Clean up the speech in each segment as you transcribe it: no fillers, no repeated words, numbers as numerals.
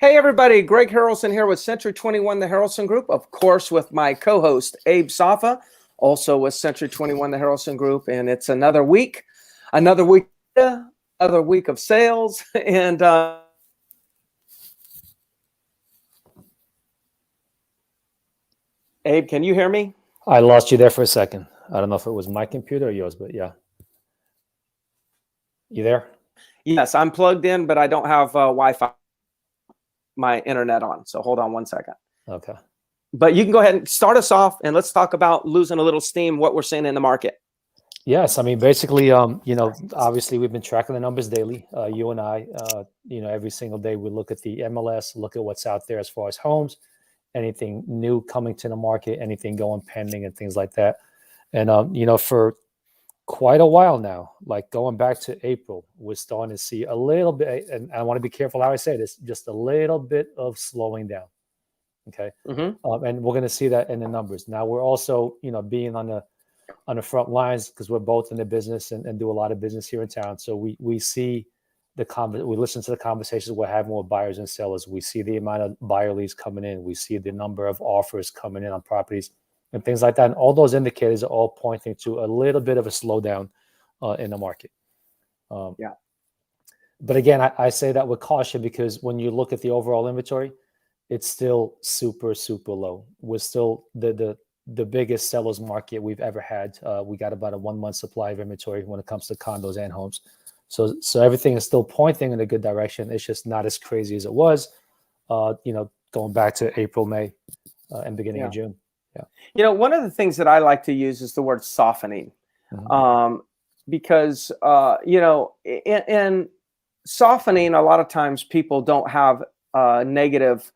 Hey everybody, Greg Harrelson here with Century 21, the Harrelson Group, of course with my co-host Abe Safa, also with Century 21, the Harrelson Group, and it's another week of sales, and Abe, can you hear me? I lost you there for a second. I don't know if it was my computer or yours, but yeah. You there? Yes, I'm plugged in, but I don't have Wi-Fi, my internet on, so hold on one second. Okay. But you can go ahead and start us off, and let's talk about losing a little steam, what we're seeing in the market. Yes, I mean, basically, obviously we've been tracking the numbers daily. You and I, every single day we look at the MLS, look at what's out there as far as homes, anything new coming to the market, anything going pending and things like that. And, for quite a while now, like going back to April, we're starting to see a little bit, and I want to be careful how I say this, just a little bit of slowing down. Okay. Mm-hmm. And we're going to see that in the numbers. Now we're also, being on the front lines because we're both in the business and do a lot of business here in town. So we see we listen to the conversations we're having with buyers and sellers. We see the amount of buyer leads coming in. We see the number of offers coming in on properties and things like that. And all those indicators are all pointing to a little bit of a slowdown in the market. Yeah. But again, I say that with caution because when you look at the overall inventory, it's still super, super low. We're still the biggest sellers market we've ever had. We got about a 1 month supply of inventory when it comes to condos and homes. So everything is still pointing in a good direction. It's just not as crazy as it was, going back to April, May, and beginning of June. Yeah. One of the things that I like to use is the word softening, because, in softening, a lot of times people don't have negative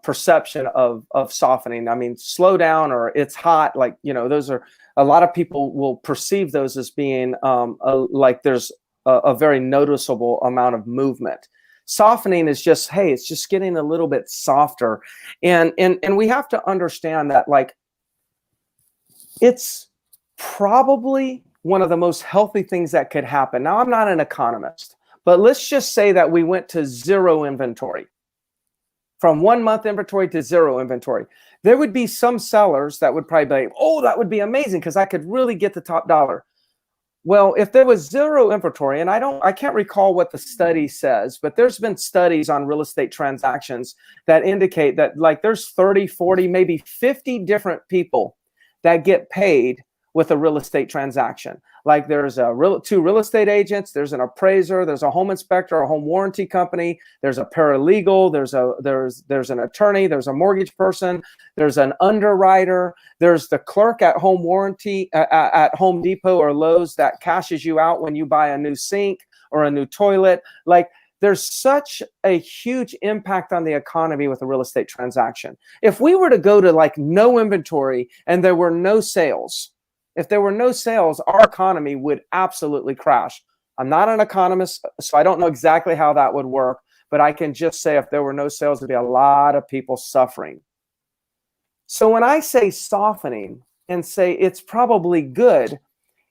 perception of softening. I mean, slow down or it's hot, like, those are, a lot of people will perceive those as being like there's a very noticeable amount of movement. Softening is just, hey, it's just getting a little bit softer. And we have to understand that, like, it's probably one of the most healthy things that could happen. Now, I'm not an economist, but let's just say that we went to zero inventory. From 1 month inventory to zero inventory. There would be some sellers that would probably be, oh, that would be amazing because I could really get the top dollar. Well, if there was zero inventory, and I can't recall what the study says, but there's been studies on real estate transactions that indicate that, like, there's 30, 40, maybe 50 different people that get paid with a real estate transaction. Like, there's two real estate agents, there's an appraiser, there's a home inspector, a home warranty company, there's a paralegal, there's an attorney, there's a mortgage person, there's an underwriter, there's the clerk at home warranty at Home Depot or Lowe's that cashes you out when you buy a new sink or a new toilet. Like, there's such a huge impact on the economy with a real estate transaction. If we were to go to, like, no inventory and there were no sales, if there were no sales, our economy would absolutely crash. I'm not an economist, so I don't know exactly how that would work, but I can just say if there were no sales, there'd be a lot of people suffering. So when I say softening and say it's probably good,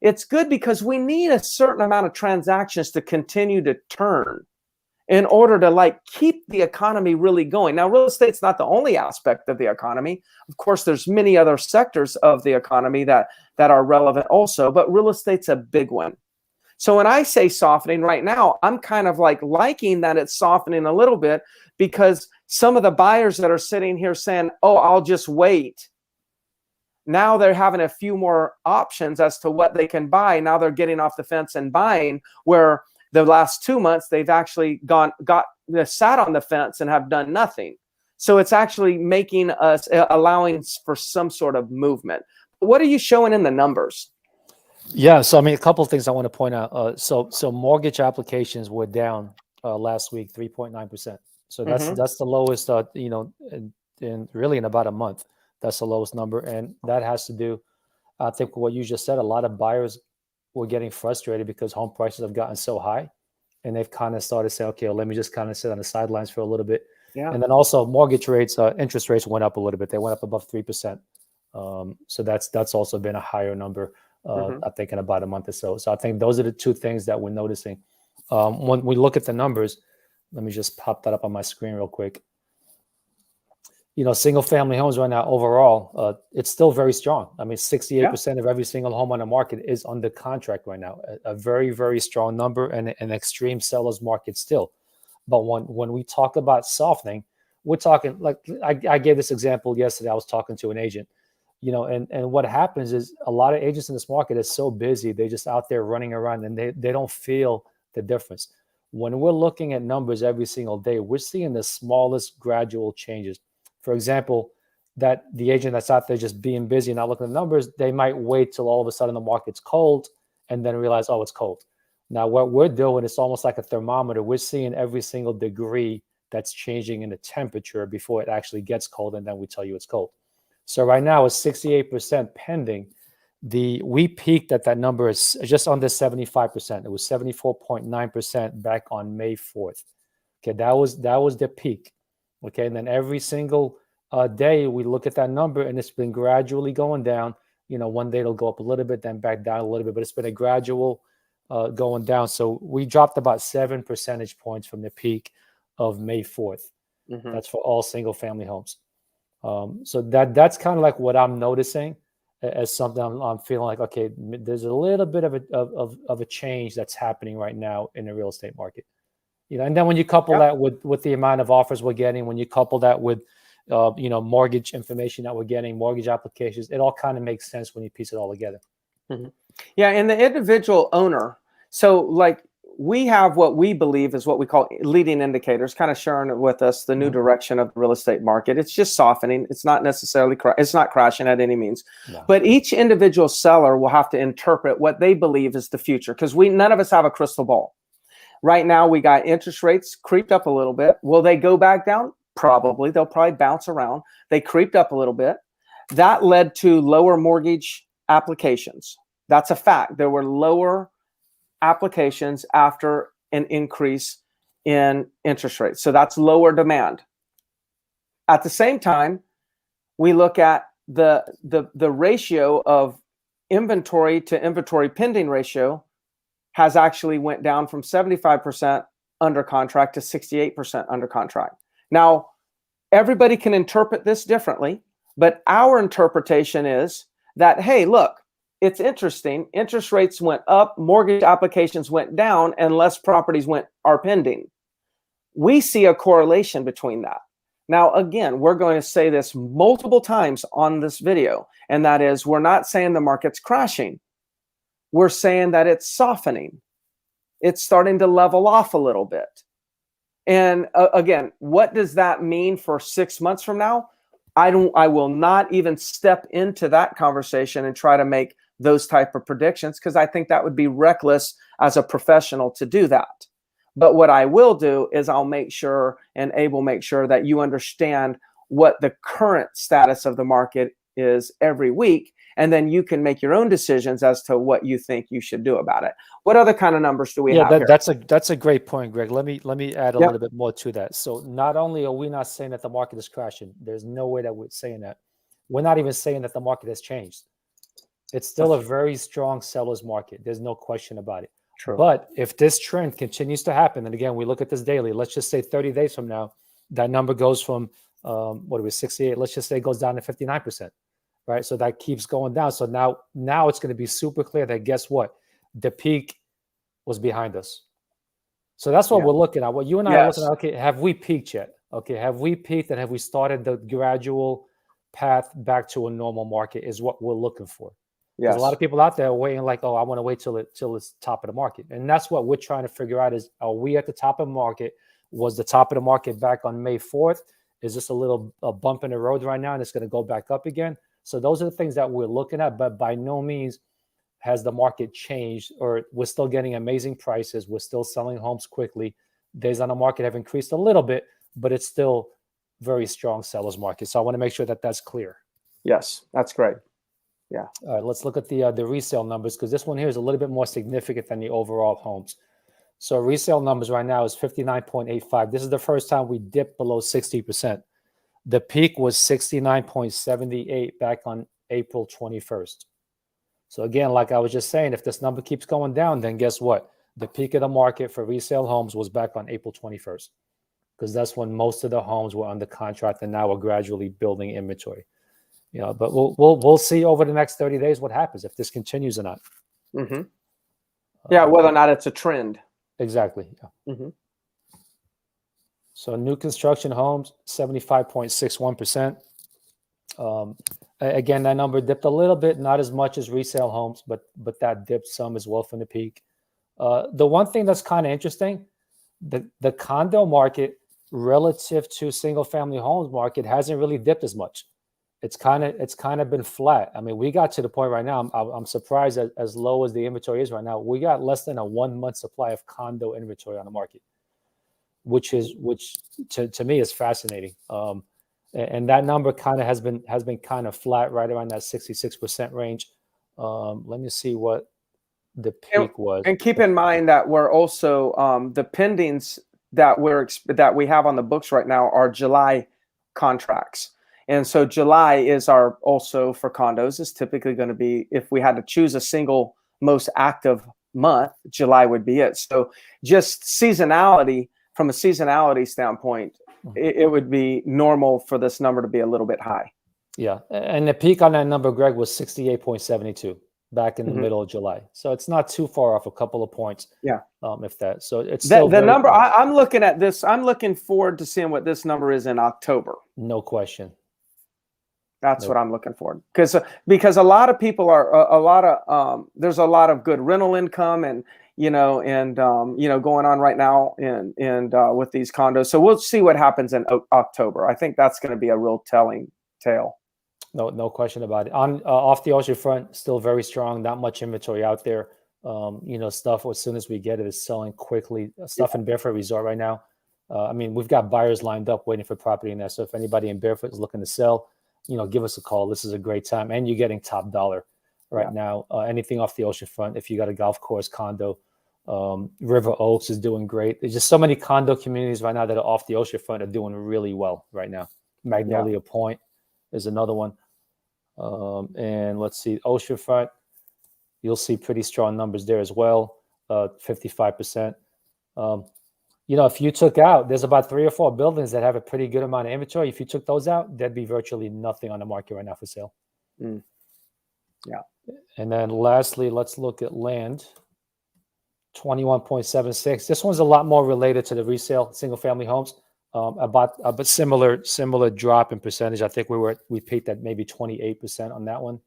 it's good because we need a certain amount of transactions to continue to turn in order to, like, keep the economy really going. Now, real estate's not the only aspect of the economy. Of course, there's many other sectors of the economy that are relevant also, but real estate's a big one. So when I say softening right now, I'm kind of like liking that it's softening a little bit because some of the buyers that are sitting here saying, oh, I'll just wait. Now they're having a few more options as to what they can buy. Now they're getting off the fence and buying, where the last 2 months, they've actually sat on the fence and have done nothing. So it's actually making us, allowing for some sort of movement. What are you showing in the numbers? Yeah. So, I mean, a couple of things I want to point out. So mortgage applications were down last week, 3.9%. So that's the lowest, in really in about a month. That's the lowest number. And that has to do, I think, what you just said. A lot of buyers were getting frustrated because home prices have gotten so high, and they've kind of started to say, okay, well, let me just kind of sit on the sidelines for a little bit. Yeah. And then also mortgage rates, interest rates went up a little bit. They went up above 3%. So that's also been a higher number, I think, in about a month or so. So I think those are the two things that we're noticing. When we look at the numbers, Let me just pop that up on my screen real quick. Single family homes right now overall, it's still very strong. I mean, 68% of every single home on the market is under contract right now. A very, very strong number, and an extreme seller's market still. But when we talk about softening, we're talking like I gave this example yesterday. I was talking to an agent, and what happens is a lot of agents in this market is so busy. They're just out there running around, and they don't feel the difference. When we're looking at numbers every single day, we're seeing the smallest gradual changes. For example, that the agent that's out there just being busy, not looking at the numbers, they might wait till all of a sudden the market's cold and then realize, oh, it's cold. Now, what we're doing, it's almost like a thermometer. We're seeing every single degree that's changing in the temperature before it actually gets cold, and then we tell you it's cold. So right now it's 68% pending. We peaked at that number is just under 75%. It was 74.9% back on May 4th. Okay, that was the peak. Okay, and then every single day we look at that number, and it's been gradually going down. One day it'll go up a little bit, then back down a little bit, but it's been a gradual going down. So we dropped about 7 percentage points from the peak of May 4th. Mm-hmm. That's for all single family homes. So that's kind of like what I'm noticing as something I'm feeling like, okay, there's a little bit of a change that's happening right now in the real estate market. And then when you couple that with the amount of offers we're getting, when you couple that with, mortgage information that we're getting, mortgage applications, it all kind of makes sense when you piece it all together. Mm-hmm. Yeah. And the individual owner. So like we have what we believe is what we call leading indicators, kind of sharing with us the new direction of the real estate market. It's just softening. It's not necessarily, it's not crashing at any means, but each individual seller will have to interpret what they believe is the future, because none of us have a crystal ball. Right now, we got interest rates creeped up a little bit. Will they go back down? Probably. They'll probably bounce around. They creeped up a little bit. That led to lower mortgage applications. That's a fact. There were lower applications after an increase in interest rates. So that's lower demand. At the same time, we look at the ratio of inventory to inventory pending ratio has actually went down from 75% under contract to 68% under contract. Now, everybody can interpret this differently, but our interpretation is that, hey, look, it's interesting. Interest rates went up, mortgage applications went down, and less properties are pending. We see a correlation between that. Now, again, we're going to say this multiple times on this video, and that is, we're not saying the market's crashing. We're saying that it's softening. It's starting to level off a little bit. And again, what does that mean for 6 months from now? I will not even step into that conversation and try to make those type of predictions, because I think that would be reckless as a professional to do that. But what I will do is I'll make sure that you understand what the current status of the market is every week, and then you can make your own decisions as to what you think you should do about it. What other kind of numbers do we have here? That's a great point, Greg. Let me add a little bit more to that. So not only are we not saying that the market is crashing, there's no way that we're saying that. We're not even saying that the market has changed. It's still a very strong seller's market. There's no question about it. True. But if this trend continues to happen, and again, we look at this daily, let's just say 30 days from now, that number goes from 68, let's just say it goes down to 59%. Right. So that keeps going down. So now it's going to be super clear that, guess what? The peak was behind us. So that's what we're looking at. What you and I are looking at, okay, have we peaked yet? Okay, have we peaked, and have we started the gradual path back to a normal market is what we're looking for. There's a lot of people out there waiting like, oh, I want to wait till it's top of the market. And that's what we're trying to figure out is, are we at the top of the market? Was the top of the market back on May 4th? Is this a bump in the road right now and it's going to go back up again? So those are the things that we're looking at, but by no means has the market changed, or we're still getting amazing prices. We're still selling homes quickly. Days on the market have increased a little bit, but it's still very strong seller's market. So I want to make sure that that's clear. Yes, that's great. Yeah. All right, let's look at the resale numbers, because this one here is a little bit more significant than the overall homes. So resale numbers right now is 59.85. This is the first time we dipped below 60%. The peak was 69.78 back on April 21st. So again, like I was just saying, if this number keeps going down, then guess what? the peak of the market for resale homes was back on April 21st, because that's when most of the homes were under contract and now we're gradually building inventory. But we'll see over the next 30 days what happens, if this continues or not. Mm-hmm. Yeah, whether or not it's a trend. Exactly. Yeah. Mm-hmm. So new construction homes, 75.61%. Again, that number dipped a little bit, not as much as resale homes, but that dipped some as well from the peak. The one thing that's kind of interesting, the condo market relative to single family homes market hasn't really dipped as much. It's kind of been flat. I mean, we got to the point right now. I'm surprised that as low as the inventory is right now, we got less than a 1 month supply of condo inventory on the market, which to me is fascinating. And that number kind of has been kind of flat right around that 66% range. Let me see what the peak was. And keep in mind that we're also the pendings that we have on the books right now are July contracts. And so July is also for condos is typically going to be, if we had to choose a single most active month, July would be it. So just seasonality, from a seasonality standpoint, it would be normal for this number to be a little bit high. Yeah. And the peak on that number, Greg, was 68.72 back in the Mm-hmm. middle of July. So it's not too far off, a couple of points. Yeah. If that. So it's still the number. I'm looking at this. I'm looking forward to seeing what this number is in October. No question. That's what I'm looking for, because a lot of people are there's a lot of good rental income and going on right now and with these condos. So we'll see what happens in October. I think that's going to be a real telling tale. No question about it. On off the ocean front, still very strong. Not much inventory out there. Stuff as soon as we get it is selling quickly. Stuff in Barefoot Resort right now. I mean, we've got buyers lined up waiting for property in there. So if anybody in Barefoot is looking to sell, give us a call. This is a great time, and you're getting top dollar right now. Anything off the ocean front, if you got a golf course, condo, River Oaks is doing great. There's just so many condo communities right now that are off the ocean front are doing really well right now. Magnolia Point is another one. And let's see, oceanfront, you'll see pretty strong numbers there as well, 55%. If you took out, there's about 3 or 4 buildings that have a pretty good amount of inventory. If you took those out, there'd be virtually nothing on the market right now for sale. Yeah. And then lastly, let's look at land, 21.76. This one's a lot more related to the resale single family homes. About a similar drop in percentage. I think we peaked at maybe 28% on that one.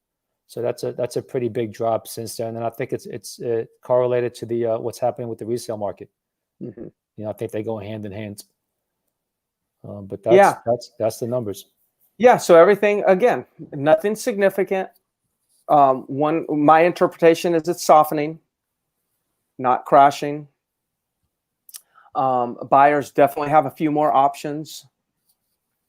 So that's a pretty big drop since then. And I think it's correlated to the what's happening with the resale market. Mm-hmm. I think they go hand in hand. But that's the numbers. Yeah. So everything, again, nothing significant. My interpretation is it's softening, not crashing. Buyers definitely have a few more options.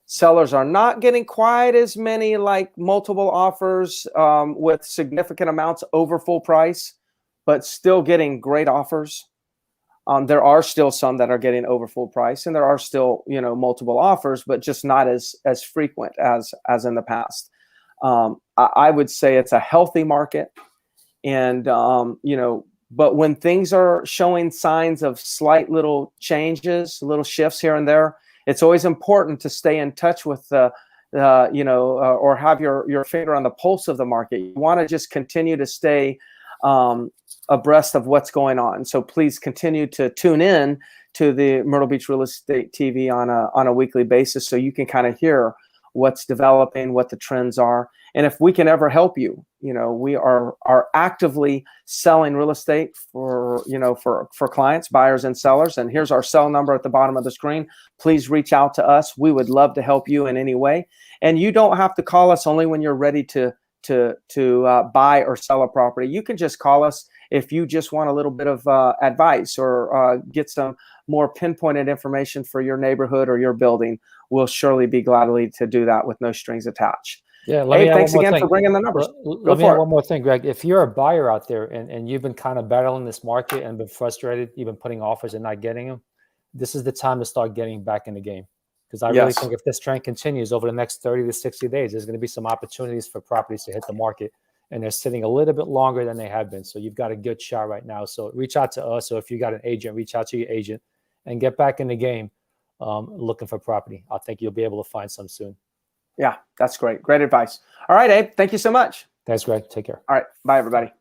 Sellers are not getting quite as many like multiple offers with significant amounts over full price, but still getting great offers. There are still some that are getting over full price, and there are still multiple offers, but just not as frequent as in the past. I would say it's a healthy market, and but when things are showing signs of slight little changes, little shifts here and there, it's always important to stay in touch with or have your finger on the pulse of the market. You want to just continue to stay abreast of what's going on. So please continue to tune in to the Myrtle Beach Real Estate TV on a weekly basis, so you can kind of hear what's developing, what the trends are. And if we can ever help you, we are actively selling real estate for clients, buyers and sellers. And here's our cell number at the bottom of the screen. Please reach out to us. We would love to help you in any way. And you don't have to call us only when you're ready to buy or sell a property. You can just call us if you just want a little bit of advice or get some more pinpointed information for your neighborhood or your building. We'll surely be gladly to do that with no strings attached. Yeah. Thanks again for bringing the numbers. Let me add one more thing, Greg. If you're a buyer out there and you've been kind of battling this market and been frustrated, you've been putting offers and not getting them, this is the time to start getting back in the game. Because I really think if this trend continues over the next 30 to 60 days, there's going to be some opportunities for properties to hit the market and they're sitting a little bit longer than they have been. So you've got a good shot right now. So reach out to us. So if you got an agent, reach out to your agent and get back in the game looking for property. I think you'll be able to find some soon. Yeah, that's great. Great advice. All right, Abe. Thank you so much. Thanks, Greg. Take care. All right. Bye, everybody.